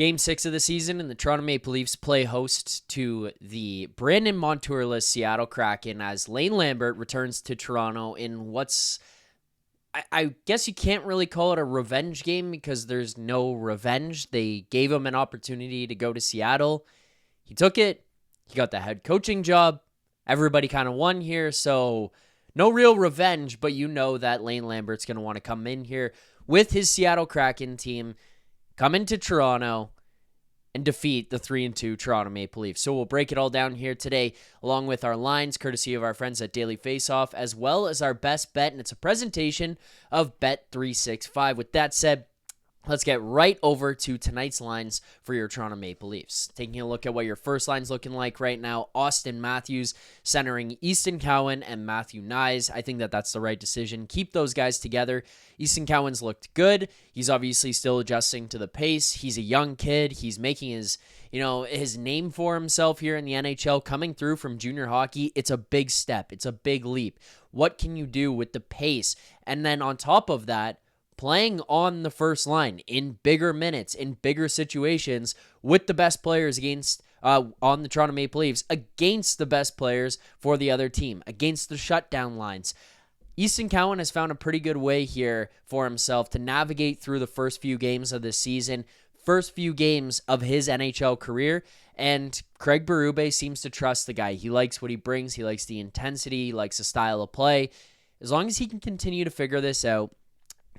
Game 6 of the season, and the Toronto Maple Leafs play host to the Brandon Montour-less Seattle Kraken as Lane Lambert returns to Toronto in what's, I guess you can't really call it a revenge game because there's no revenge. They gave him an opportunity to go to Seattle. He took it. He got the head coaching job. Everybody kind of won here, so no real revenge, but you know that Lane Lambert's going to want to come in here with his Seattle Kraken team, come into Toronto, and defeat the 3-2 Toronto Maple Leafs. So we'll break it all down here today, along with our lines, courtesy of our friends at Daily Faceoff, as well as our best bet, and it's a presentation of Bet365. With that said, let's get right over to tonight's lines for your Toronto Maple Leafs. Taking a look at what your first line's looking like right now, Auston Matthews centering Easton Cowan and Matthews-Knies. I think that's the right decision. Keep those guys together. Easton Cowan's looked good. He's obviously still adjusting to the pace. He's a young kid. He's making his name for himself here in the NHL, coming through from junior hockey. It's a big step. It's a big leap. What can you do with the pace? And then on top of that, playing on the first line in bigger minutes, in bigger situations with the best players against on the Toronto Maple Leafs, against the best players for the other team, against the shutdown lines. Easton Cowan has found a pretty good way here for himself to navigate through the first few games of this season, first few games of his NHL career, and Craig Berube seems to trust the guy. He likes what he brings. He likes the intensity. He likes the style of play. As long as he can continue to figure this out,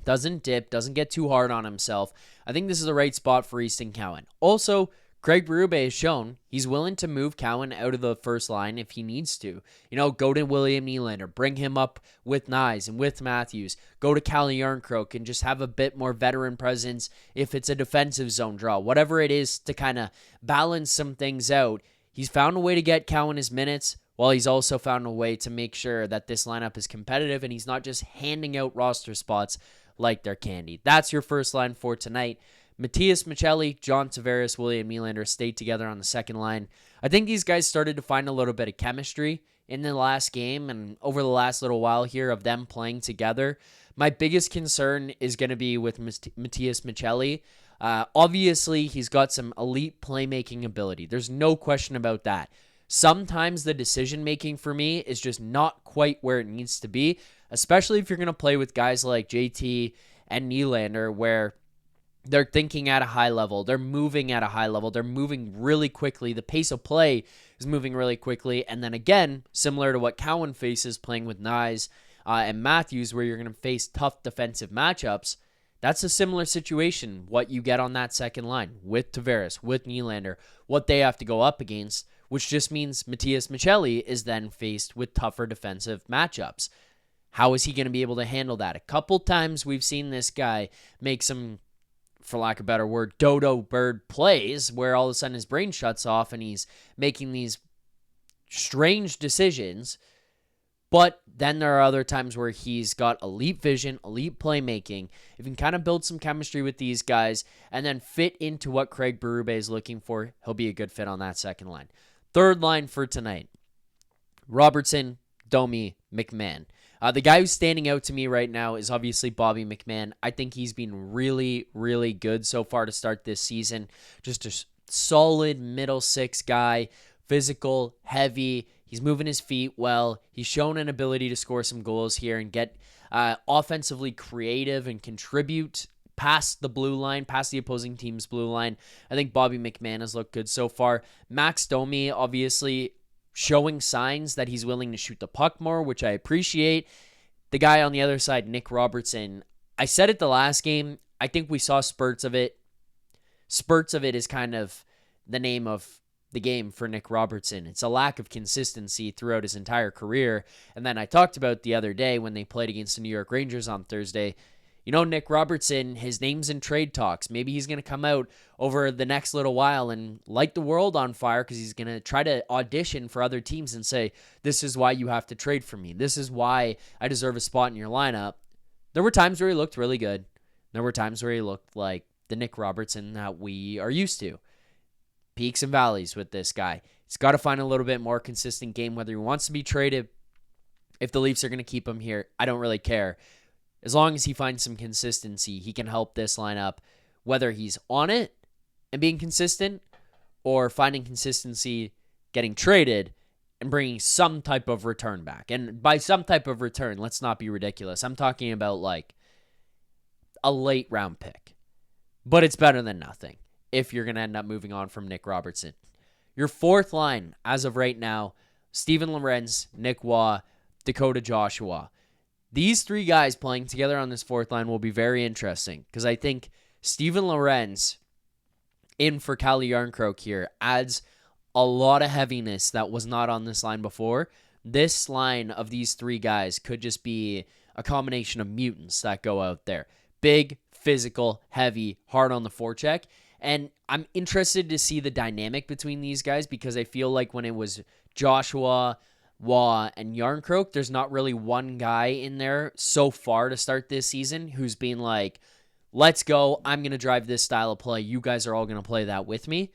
doesn't dip, doesn't get too hard on himself, I think this is the right spot for Easton Cowan. Also, Craig Berube has shown he's willing to move Cowan out of the first line if he needs to. Go to William Nylander, bring him up with Knies and with Matthews, go to Calle Jarnkrok and just have a bit more veteran presence if it's a defensive zone draw. Whatever it is to kind of balance some things out, he's found a way to get Cowan his minutes, while he's also found a way to make sure that this lineup is competitive and he's not just handing out roster spots like they're candy. That's your first line for tonight. Matthews-Maccelli, John Tavares, William Nylander stayed together on the second line. I think these guys started to find a little bit of chemistry in the last game and over the last little while here of them playing together. My biggest concern is going to be with Matthews-Maccelli. Obviously, he's got some elite playmaking ability. There's no question about that. Sometimes the decision-making for me is just not quite where it needs to be, especially if you're going to play with guys like JT and Nylander, where they're thinking at a high level. They're moving at a high level. They're moving really quickly. The pace of play is moving really quickly. And then again, similar to what Cowan faces playing with Knies and Matthews, where you're going to face tough defensive matchups, that's a similar situation, what you get on that second line with Tavares, with Nylander, what they have to go up against, which just means Matthews-Maccelli is then faced with tougher defensive matchups. How is he going to be able to handle that? A couple times we've seen this guy make some, for lack of a better word, dodo bird plays where all of a sudden his brain shuts off and he's making these strange decisions. But then there are other times where he's got elite vision, elite playmaking. If you can kind of build some chemistry with these guys and then fit into what Craig Berube is looking for, he'll be a good fit on that second line. Third line for tonight, Robertson, Domi, McMann. The guy who's standing out to me right now is obviously Bobby McMann. I think he's been really, really good so far to start this season. Just a solid middle six guy, physical, heavy. He's moving his feet well. He's shown an ability to score some goals here and get offensively creative and contribute past the blue line, past the opposing team's blue line. I think Bobby McMann has looked good so far. Max Domi, obviously, showing signs that he's willing to shoot the puck more, which I appreciate. The guy on the other side, Nic Robertson, I said it the last game. I think we saw spurts of it. Spurts of it is kind of the name of the game for Nic Robertson. It's a lack of consistency throughout his entire career. And then I talked about the other day when they played against the New York Rangers on Thursday. Nic Robertson, his name's in trade talks. Maybe he's going to come out over the next little while and light the world on fire because he's going to try to audition for other teams and say, this is why you have to trade for me. This is why I deserve a spot in your lineup. There were times where he looked really good. There were times where he looked like the Nic Robertson that we are used to. Peaks and valleys with this guy. He's got to find a little bit more consistent game, whether he wants to be traded. If the Leafs are going to keep him here, I don't really care. As long as he finds some consistency, he can help this lineup, whether he's on it and being consistent, or finding consistency, getting traded, and bringing some type of return back. And by some type of return, let's not be ridiculous. I'm talking about like a late round pick. But it's better than nothing if you're going to end up moving on from Nic Robertson. Your fourth line, as of right now, Stephen Lorentz, Nick Waugh, Dakota Joshua. These three guys playing together on this fourth line will be very interesting because I think Stephen Lorentz in for Calle Järnkrok here adds a lot of heaviness that was not on this line before. This line of these three guys could just be a combination of mutants that go out there. Big, physical, heavy, hard on the forecheck. And I'm interested to see the dynamic between these guys because I feel like when it was Joshua, Waugh, and Järnkrok, there's not really one guy in there so far to start this season who's been like, let's go, I'm going to drive this style of play. You guys are all going to play that with me.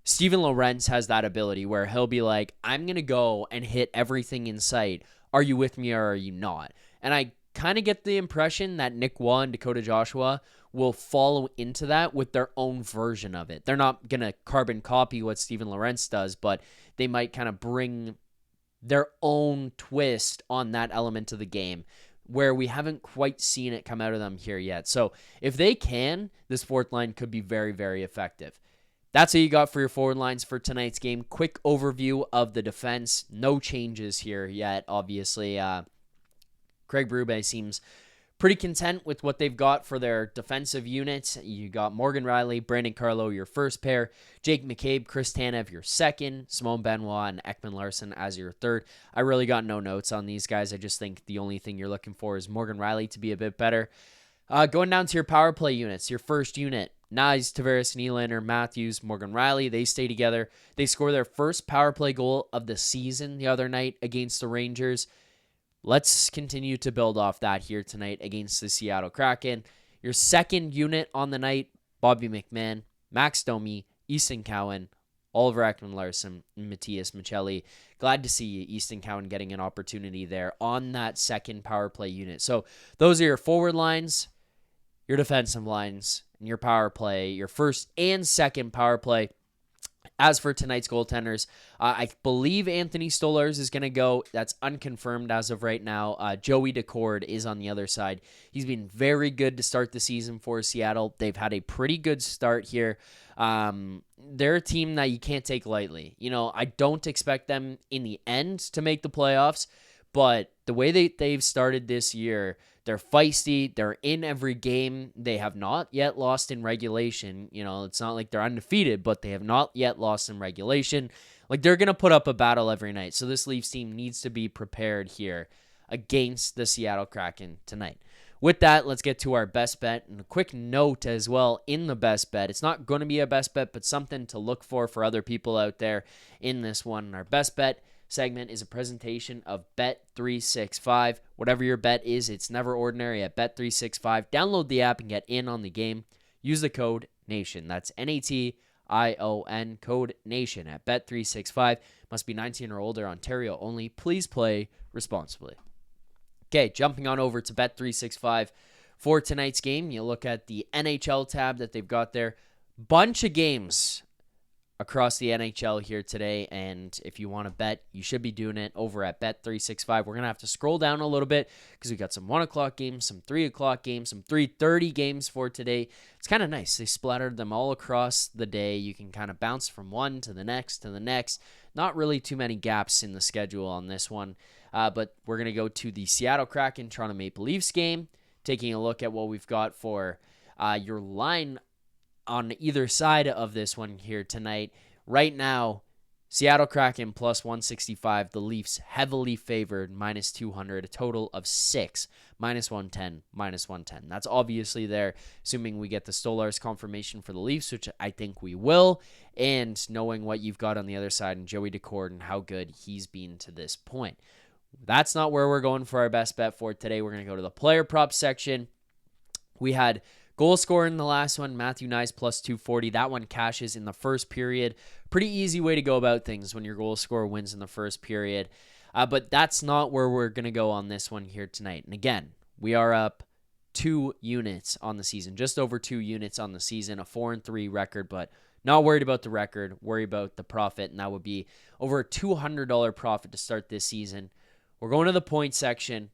Stephen Lorentz has that ability where he'll be like, I'm going to go and hit everything in sight. Are you with me or are you not? And I kind of get the impression that Nick Waugh and Dakota Joshua will follow into that with their own version of it. They're not going to carbon copy what Stephen Lorentz does, but they might kind of bring their own twist on that element of the game where we haven't quite seen it come out of them here yet. So if they can, this fourth line could be very, very effective. That's what you got for your forward lines for tonight's game. Quick overview of the defense. No changes here yet, obviously. Craig Berube seems pretty content with what they've got for their defensive units. You got Morgan Rielly, Brandon Carlo, your first pair, Jake McCabe, Chris Tanev, your second, Simone Benoit, and Ekman Larsson as your third. I really got no notes on these guys. I just think the only thing you're looking for is Morgan Rielly to be a bit better. Going down to your power play units, your first unit, Nylander-Tavares, Nylander, Matthews, Morgan Rielly, they stay together. They score their first power play goal of the season the other night against the Rangers. Let's continue to build off that here tonight against the Seattle Kraken. Your second unit on the night, Bobby McMann, Max Domi, Easton Cowan, Oliver Ekman-Larsson, and Matthews-Knies-Cowan. Glad to see Easton Cowan getting an opportunity there on that second power play unit. So those are your forward lines, your defensive lines, and your power play, your first and second power play. As for tonight's goaltenders, I believe Anthony Stolarz is going to go. That's unconfirmed as of right now. Joey Daccord is on the other side. He's been very good to start the season for Seattle. They've had a pretty good start here. They're a team that you can't take lightly. You know, I don't expect them in the end to make the playoffs, but the way they've started this year, they're feisty. They're in every game. They have not yet lost in regulation. You know, it's not like they're undefeated, but they have not yet lost in regulation. Like, they're going to put up a battle every night. So this Leafs team needs to be prepared here against the Seattle Kraken tonight. With that, let's get to our best bet. And a quick note as well in the best bet. It's not going to be a best bet, but something to look for other people out there in this one. Our best bet segment is a presentation of Bet365. Whatever your bet is, it's never ordinary at Bet365. Download the app and get in on the game. Use the code NATION. That's NATION, code NATION at Bet365. Must be 19 or older, Ontario only. Please play responsibly. Okay, jumping on over to Bet365 for tonight's game. You look at the NHL tab that they've got there. Bunch of games across the NHL here today, and if you want to bet, you should be doing it over at Bet365. We're going to have to scroll down a little bit because we got some 1 o'clock games, some 3 o'clock games, some 3:30 games for today. It's kind of nice. They splattered them all across the day. You can kind of bounce from one to the next to the next. Not really too many gaps in the schedule on this one, but we're going to go to the Seattle Kraken, Toronto Maple Leafs game, taking a look at what we've got for your line on either side of this one here tonight. Right now, Seattle Kraken plus 165. The Leafs heavily favored minus 200. A total of 6. Minus 110. Minus 110. That's obviously there, assuming we get the Stolarz confirmation for the Leafs, which I think we will, and knowing what you've got on the other side and Joey Daccord and how good he's been to this point. That's not where we're going for our best bet for today. We're going to go to the player prop section. We had goal scorer in the last one, Matthews-Knies plus 240. That one cashes in the first period. Pretty easy way to go about things when your goal scorer wins in the first period. But that's not where we're going to go on this one here tonight. And again, we are up 2 units on the season, just over 2 units on the season, a 4-3 record, but not worried about the record, worry about the profit, and that would be over a $200 profit to start this season. We're going to the point section.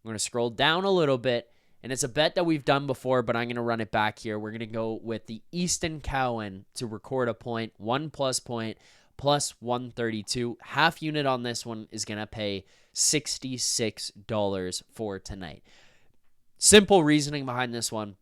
We're going to scroll down a little bit, and it's a bet that we've done before, but I'm going to run it back here. We're going to go with the Easton Cowan to record a point, 1+ point, plus 132. Half unit on this one is going to pay $66 for tonight. Simple reasoning behind this one.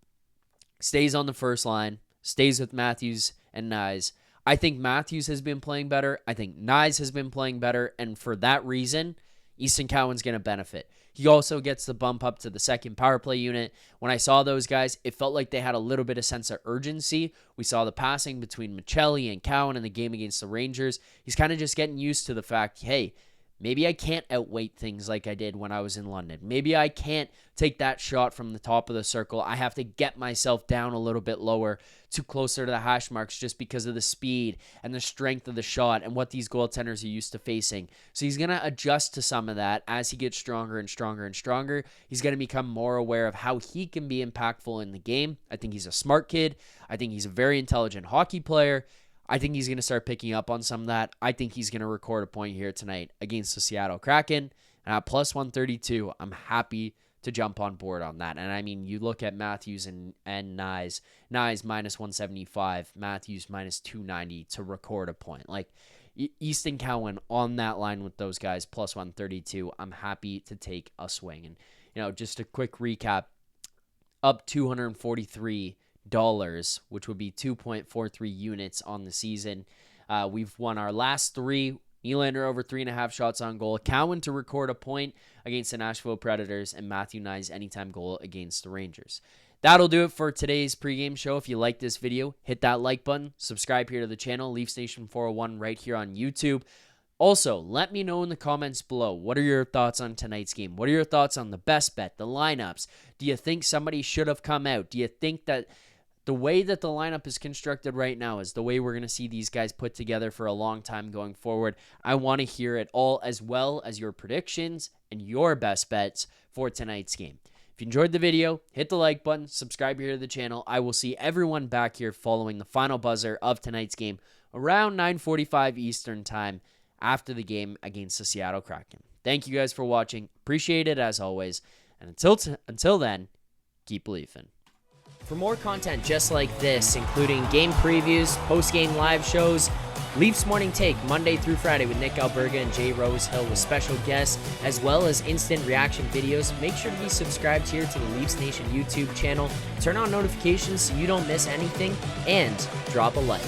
Stays on the first line, stays with Matthews and Knies. I think Matthews has been playing better. I think Knies has been playing better. And for that reason, Easton Cowan's going to benefit. He also gets the bump up to the second power play unit. When I saw those guys, it felt like they had a little bit of sense of urgency. We saw the passing between Maccelli and Cowan in the game against the Rangers. He's kind of just getting used to the fact, hey, maybe I can't outweight things like I did when I was in London. Maybe I can't take that shot from the top of the circle. I have to get myself down a little bit lower to closer to the hash marks just because of the speed and the strength of the shot and what these goaltenders are used to facing. So he's going to adjust to some of that as he gets stronger and stronger and stronger. He's going to become more aware of how he can be impactful in the game. I think he's a smart kid. I think he's a very intelligent hockey player. I think he's going to start picking up on some of that. I think he's going to record a point here tonight against the Seattle Kraken. And at plus 132, I'm happy to jump on board on that. And I mean, you look at Matthews and Knies. Knies minus 175, Matthews minus 290 to record a point. Like Easton Cowan on that line with those guys, plus 132. I'm happy to take a swing. And, just a quick recap, up $243, which would be 2.43 units on the season. We've won our last 3. Nylander over 3.5 shots on goal. Cowan to record a point against the Nashville Predators, and Matthews-Knies anytime goal against the Rangers. That'll do it for today's pregame show. If you like this video, hit that like button. Subscribe here to the channel, Leafs Nation 401 right here on YouTube. Also, let me know in the comments below, what are your thoughts on tonight's game? What are your thoughts on the best bet, the lineups? Do you think somebody should have come out? Do you think that the way that the lineup is constructed right now is the way we're going to see these guys put together for a long time going forward? I want to hear it all, as well as your predictions and your best bets for tonight's game. If you enjoyed the video, hit the like button, subscribe here to the channel. I will see everyone back here following the final buzzer of tonight's game around 9:45 Eastern time after the game against the Seattle Kraken. Thank you guys for watching. Appreciate it as always. And until then, keep believing. For more content just like this, including game previews, post-game live shows, Leafs Morning Take Monday through Friday with Nick Alberga and Jay Rosehill with special guests, as well as instant reaction videos, make sure to be subscribed here to the Leafs Nation YouTube channel. Turn on notifications so you don't miss anything, and drop a like.